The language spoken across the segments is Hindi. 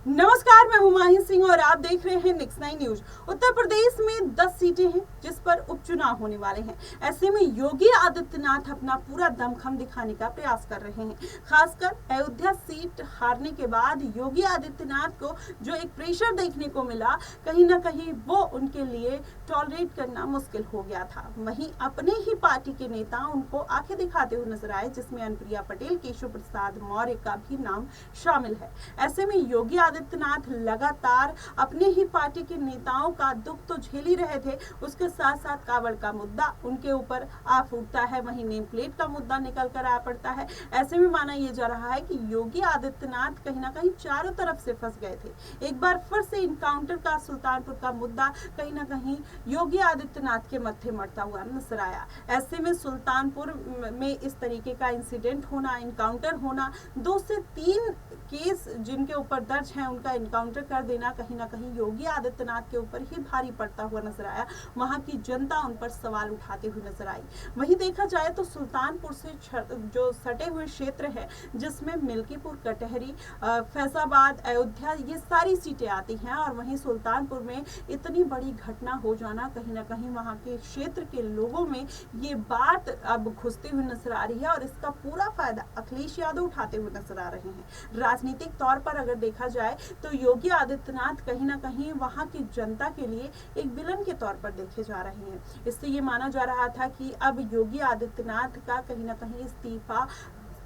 नमस्कार, मैं हुमायूं सिंह और आप देख रहे हैं नेक्स्ट 9 न्यूज। उत्तर प्रदेश में 10 सीटें हैं जिस पर उपचुनाव होने वाले हैं। ऐसे में योगी आदित्यनाथ अपना पूरा दमखम दिखाने का प्रयास कर रहे हैं। खासकर अयोध्या सीट हारने के बाद योगी आदित्यनाथ को जो एक प्रेशर देखने को मिला, कहीं ना कहीं वो उनके लिए टॉलरेट करना मुश्किल हो गया था। वहीं अपने ही पार्टी के नेता उनको आंखें दिखाते हुए नजर आए, जिसमें अनुप्रिया पटेल, केशव प्रसाद मौर्य का भी नाम शामिल है। ऐसे में योगी आदित्यनाथ लगातार अपने ही पार्टी के नेताओं का दुख तो झेल ही रहे थे, उसके साथ साथ कावड़ का मुद्दा उनके ऊपर आ फूटता है, वहीं नेम प्लेट का मुद्दा निकल कर आ पड़ता है। ऐसे में माना यह जा रहा है कि योगी आदित्यनाथ कहीं ना कहीं चारों तरफ से फंस गए थे। एक बार फिर से इनकाउंटर का सुल्तानपुर का मुद्दा कहीं ना कहीं योगी आदित्यनाथ के मत्थे मरता हुआ नजर आया। ऐसे में सुल्तानपुर में इस तरीके का इंसिडेंट होना, इनकाउंटर होना, 2 से 3 केस जिनके ऊपर दर्ज हैं उनका इनकाउंटर कर देना कहीं ना कहीं योगी आदित्यनाथ के ऊपर ही भारी पड़ता हुआ नजर आया। वहां की जनता उन पर सवाल उठाते हुए नजर आई। वहीं देखा जाए तो सुल्तानपुर से जो सटे हुए क्षेत्र है, जिसमें मिल्कीपुर, कटहरी, फैजाबाद, अयोध्या, ये सारी सीटें आती हैं, और वहीं सुल्तानपुर में इतनी बड़ी घटना हो जाना कहीं ना कहीं वहां के क्षेत्र के लोगों में ये बात अब घुसती हुई नजर आ रही है, और इसका पूरा फायदा अखिलेश यादव उठाते हुए नजर आ रहे हैं। राजनीतिक तौर पर अगर देखा जाए तो योगी आदित्यनाथ कहीं ना कहीं वहां की जनता के लिए एक विलन के तौर पर देखे जा रहे हैं। इससे ये माना जा रहा था कि अब योगी आदित्यनाथ का कहीं ना कहीं इस्तीफा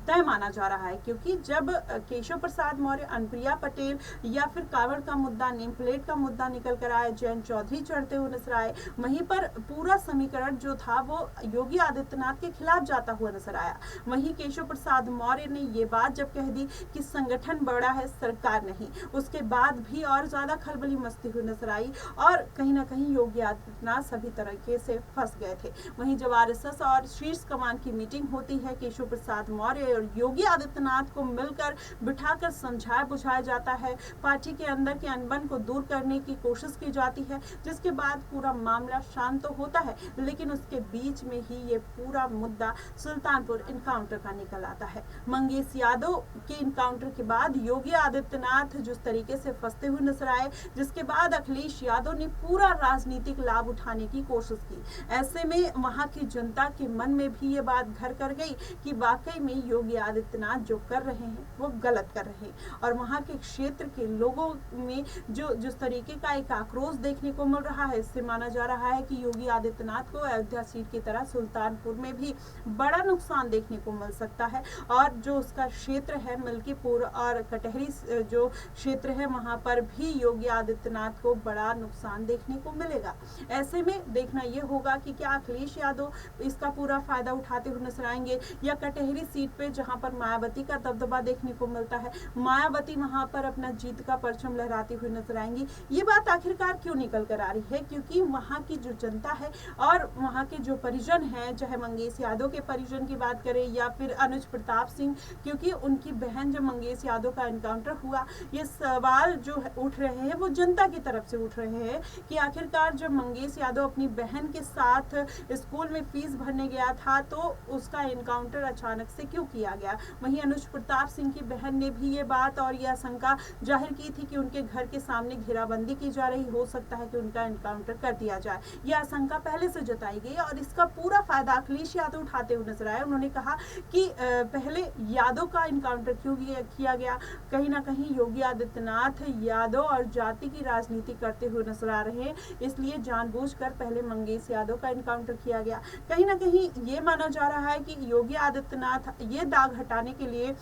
तय माना जा रहा है, क्योंकि जब केशव प्रसाद मौर्य, अनुप्रिया पटेल या फिर कावड़ का मुद्दा, नेम प्लेट का मुद्दा निकल कर आया, जयंत चौधरी चढ़ते हुए नजर आए, वहीं पर पूरा समीकरण जो था वो योगी आदित्यनाथ के खिलाफ जाता हुआ नजर आया। वहीं केशव प्रसाद मौर्य ने ये बात जब कह दी कि संगठन बड़ा है, सरकार नहीं, उसके बाद भी और ज्यादा खलबली मचती हुई नजर आई, और कहीं ना कहीं योगी आदित्यनाथ सभी तरीके से फंस गए थे। वहीं जब आरएसएस और शीर्ष कमान की मीटिंग होती है, केशव प्रसाद मौर्य और योगी आदित्यनाथ को मिलकर बिठाकर समझाया बुझाया जाता है, पार्टी के अंदर के अनबन को दूर करने की कोशिश की जाती है, जिसके बाद पूरा मामला शांत तो होता है, लेकिन उसके बीच में ही ये पूरा मुद्दा सुल्तानपुर इनकाउंटर का निकल आता है। मंगेश यादव के इनकाउंटर के बाद योगी आदित्यनाथ जिस तरीके से फंसते हुए नजर आए, जिसके बाद अखिलेश यादव ने पूरा राजनीतिक लाभ उठाने की कोशिश की। ऐसे में वहां की जनता के मन में भी ये बात घर कर गई कि वाकई में योगी आदित्यनाथ जो कर रहे हैं वो गलत कर रहे हैं, और वहां के क्षेत्र के लोगों में जो जिस तरीके का एक आक्रोश देखने को मिल रहा है, इससे माना जा रहा है कि योगी आदित्यनाथ को अयोध्या सीट की तरह सुल्तानपुर में भी बड़ा नुकसान देखने को मिल सकता है, और जो उसका क्षेत्र है मिल्कीपुर और कटहरी जो क्षेत्र है, वहां पर भी योगी आदित्यनाथ को बड़ा नुकसान देखने को मिलेगा। ऐसे में देखना यह होगा कि क्या अखिलेश यादव इसका पूरा फायदा उठाते हुए नजर आएंगे, या कटहरी सीट पे जहां पर मायावती का दबदबा देखने को मिलता है, मायावती वहां पर अपना जीत का परचम लहराती हुई नजर आएंगी। ये बात आखिरकार क्यों निकल कर आ रही है? क्योंकि वहां की जो जनता है और वहां के जो परिजन हैं, चाहे मंगेश यादव के परिजन की बात करें या फिर अनुज प्रताप सिंह, क्योंकि उनकी बहन जब मंगेश यादव का एनकाउंटर हुआ, ये सवाल जो उठ रहे हैं वो जनता की तरफ से उठ रहे हैं कि आखिरकार जब मंगेश यादव अपनी बहन के साथ स्कूल में फीस भरने गया था तो उसका एनकाउंटर अचानक से क्यों किया गया। वहीं अनुज प्रताप सिंह की बहन ने भी ये बात और यह आशंका जाहिर की थी कि उनके घर के सामने घेराबंदी की जा रही, हो सकता है कि उनका एनकाउंटर कर दिया जाए। यह आशंका पहले से जताई गई, और इसका पूरा फायदा अखिलेश यादव उठाते हुए नजर आए। उन्होंने कहा कि पहले यादव का एनकाउंटर क्यों किया गया, कहीं ना कहीं योगी आदित्यनाथ यादव और जाति की राजनीति करते हुए नजर आ रहे हैं, इसलिए जानबूझकर पहले मंगेश यादव का एनकाउंटर किया गया। कहीं ना कहीं ये माना जा रहा है कि योगी आदित्यनाथ ये दाग हटाने के लिए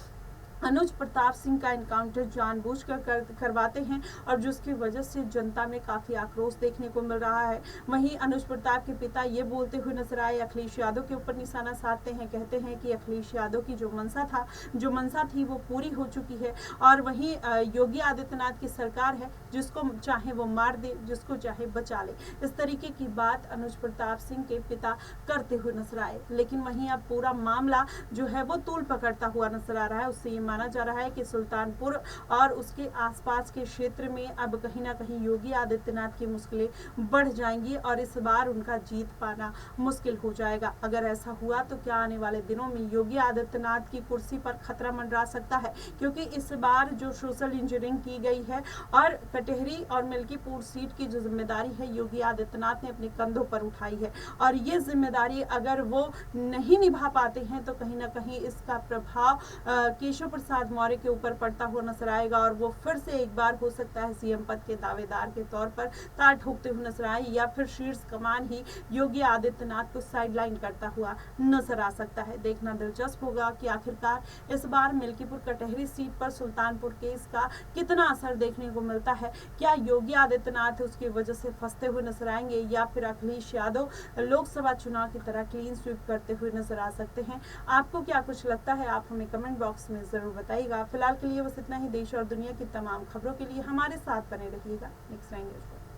अनुज प्रताप सिंह का एनकाउंटर जानबूझकर करवाते हैं, और जिसकी वजह से जनता में काफी आक्रोश देखने को मिल रहा है। वहीं अनुज प्रताप के पिता ये बोलते हुए नजर आए, अखिलेश यादव के ऊपर निशाना साधते हैं, कहते हैं कि अखिलेश यादव की जो मंशा थी वो पूरी हो चुकी है, और वहीं योगी आदित्यनाथ की सरकार है, जिसको चाहे वो मार दे, जिसको चाहे बचा ले। इस तरीके की बात अनुज प्रताप सिंह के पिता करते हुए नजर आए। लेकिन वहीं अब पूरा मामला जो है वो तूल पकड़ता हुआ नजर आ रहा है। उससे ये माना जा रहा है कि सुल्तानपुर और उसके आसपास के क्षेत्र में अब कहीं ना कहीं योगी आदित्यनाथ की मुश्किलें बढ़ जाएंगी और इस बार उनका जीत पाना मुश्किल हो जाएगा। अगर ऐसा हुआ तो क्या आने वाले दिनों में योगी आदित्यनाथ की कुर्सी पर खतरा मंडरा सकता है, क्योंकि इस बार जो सोशल इंजीनियरिंग की गई है और कटेहरी और मिल्कीपुर सीट की जो जिम्मेदारी है योगी आदित्यनाथ ने अपने कंधों पर उठाई है और ये जिम्मेदारी अगर वो नहीं निभा पाते हैं तो कहीं ना कहीं इसका प्रभाव केशव प्रसाद मौर्य के ऊपर पड़ता हुआ नजर आएगा और वो फिर से एक बार हो सकता है सीएम पद के दावेदार के तौर पर तार ठोकते हुए नजर आए या फिर शीर्ष कमान ही योगी आदित्यनाथ को साइडलाइन करता हुआ नजर आ सकता है। देखना दिलचस्प होगा कि आखिरकार इस बार मिल्कीपुर कटेहरी सीट पर सुल्तानपुर केस का कितना असर देखने को मिलता है। क्या योगी आदित्यनाथ उसकी वजह से फंसते हुए नजर आएंगे या फिर अखिलेश यादव लोकसभा चुनाव की तरह क्लीन स्वीप करते हुए नजर आ सकते हैं। आपको क्या कुछ लगता है, आप हमें कमेंट बॉक्स में जरूर बताइएगा। फिलहाल के लिए बस इतना ही। देश और दुनिया की तमाम खबरों के लिए हमारे साथ बने रहिएगा। Next time